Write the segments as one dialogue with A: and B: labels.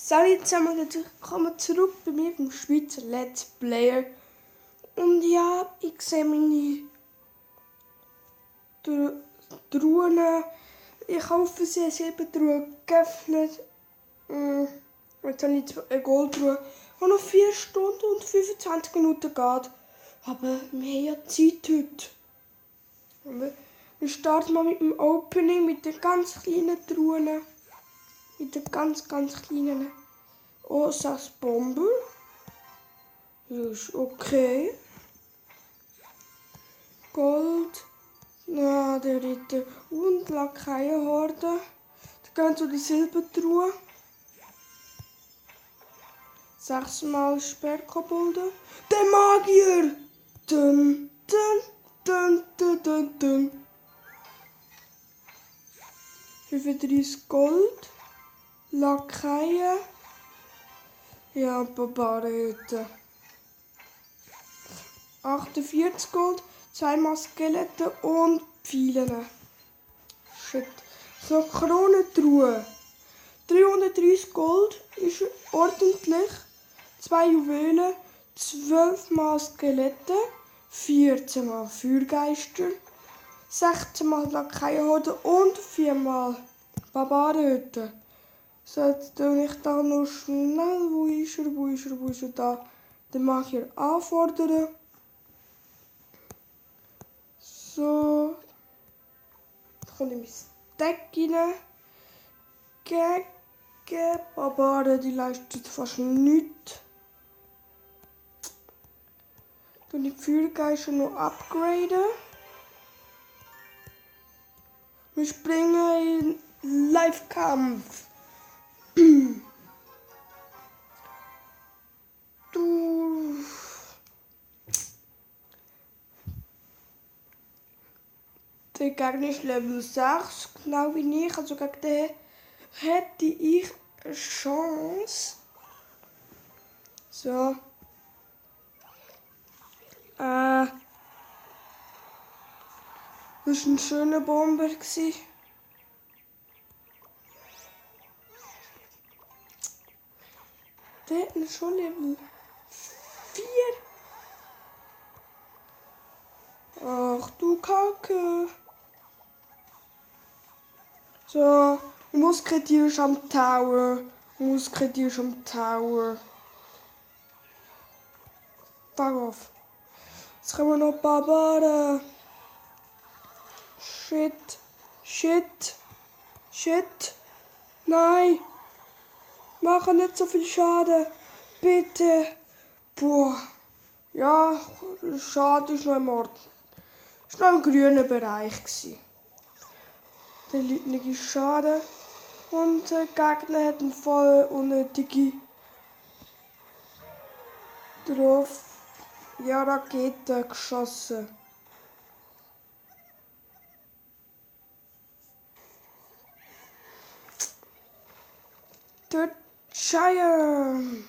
A: Salut zusammen, willkommen zurück bei mir vom Schweizer Let's Player. Und ja, ich sehe meine Truhen. Ich hoffe, sie haben 7 Truhen geöffnet. Jetzt habe ich eine Goldtruhe, die noch 4 Stunden und 25 Minuten geht. Aber wir haben ja Zeit heute. Wir starten mal mit dem Opening, mit den ganz kleinen Truhen. Mit den ganz kleinen. Oh, 6 Bomben. Das ist okay. Gold. Ja, der Ritter. Und Lakaienhorde. Da gehen zu die Silbertruhe. 6 Mal Sperrkobolde. Der Magier! Dun, dun, dun, dun, dun, dun. 35 Gold. Lakaien. Ja, Barbarenhütte. 48 Gold, 2 Mal Skelette und Pfeilen. Shit. So, Kronentruhe. 330 Gold ist ordentlich. 2 Juwelen, 12 Mal Skelette, 14 Mal Feuergeister, 16 Mal Lakaienhorde und 4 Mal Barbarenhütte. So, jetzt tue ich da noch schnell, wo ist er da, den Magier anfordern. So, jetzt kommt in mein Stack rein. Gegen Barbaren, die leisten fast nichts. Tue die Feuergeister noch upgraden. Wir springen in Live-Kampf. Der Gegner ist Level 6, genau wie ich. Also gegen den hätte ich eine Chance. So. Das war ein schöner Bomber. Der hat schon Level 4. Ach du Kacke. So, Musketier ist am Tower. Fuck off. Jetzt kommen wir noch Barbaren. Shit. Nein. Machen nicht so viel Schaden. Bitte. Boah. Ja, Schaden ist noch im Ort. Das war noch im grünen Bereich. Der liegt Schaden. Und der Gegner hat einen voll unnötige drauf. Ja, Raketen geschossen. Der Giant.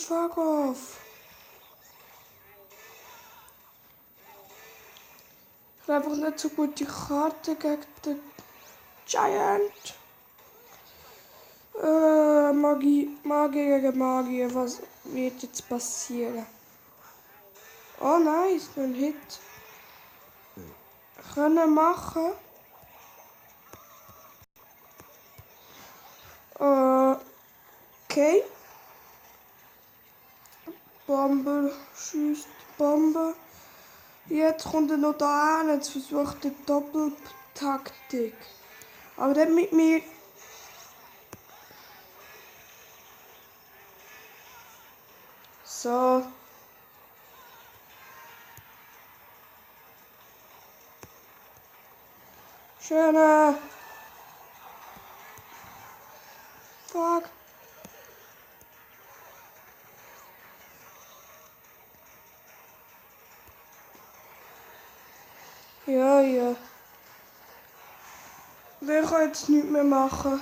A: Fuck off. Ich habe einfach nicht so gute Karte gegen den Giant. Magie gegen Magie. Was wird jetzt passieren? Oh nice, ein Hit. Können machen. Okay. Bomber schießt Bombe. Jetzt kommt er noch da an, jetzt versucht er Doppeltaktik. Aber der mit mir. So. Schöne. Fuck. Ja. Der kann jetzt nichts mehr machen.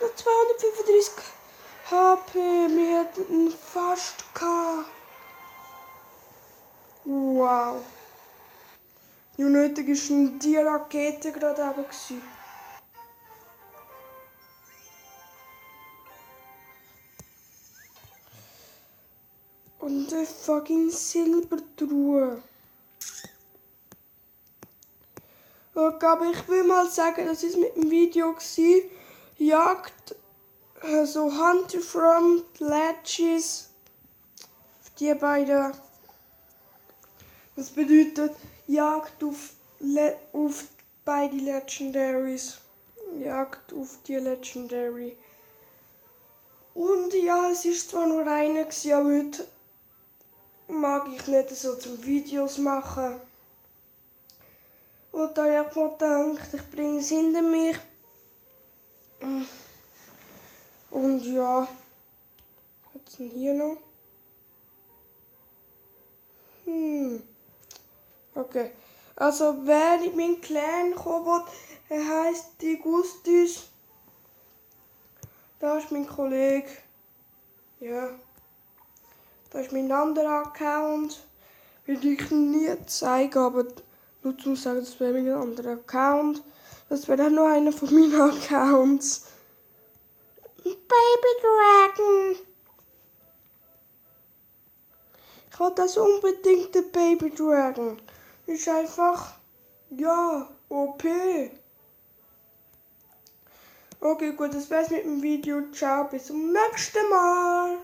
A: Noch 235 HP. Wir hätten ihn fast gehabt. Wow. Wie nötig ist denn die Rakete gerade eben gewesen? Und eine fucking Silbertruhe. Okay, aber ich will mal sagen, das ist mit dem Video gewesen. Jagd, so Hunter from Ledges. Die beiden. Das bedeutet Jagd auf beide Legendaries. Jagd auf die Legendary. Und ja, es ist zwar nur einer gewesen, aber heute mag ich nicht so zum Videos machen. Und da habe ich mir gedacht, ich bringe es hinter mich. Und ja, was ist denn hier noch? Okay, also wer in meinen Clan kommen will, er heisst Digustus. Da ist mein Kollege. Ja. Da ist mein anderer Account. Will ich nie zeigen, aber nur zu sagen, das wäre mein anderer Account. Das wäre auch noch einer von meinen Accounts. Baby Dragon. Ich will das unbedingt, den Baby Dragon. Ist einfach, ja, OP. Okay, gut, das war's mit dem Video. Ciao, bis zum nächsten Mal.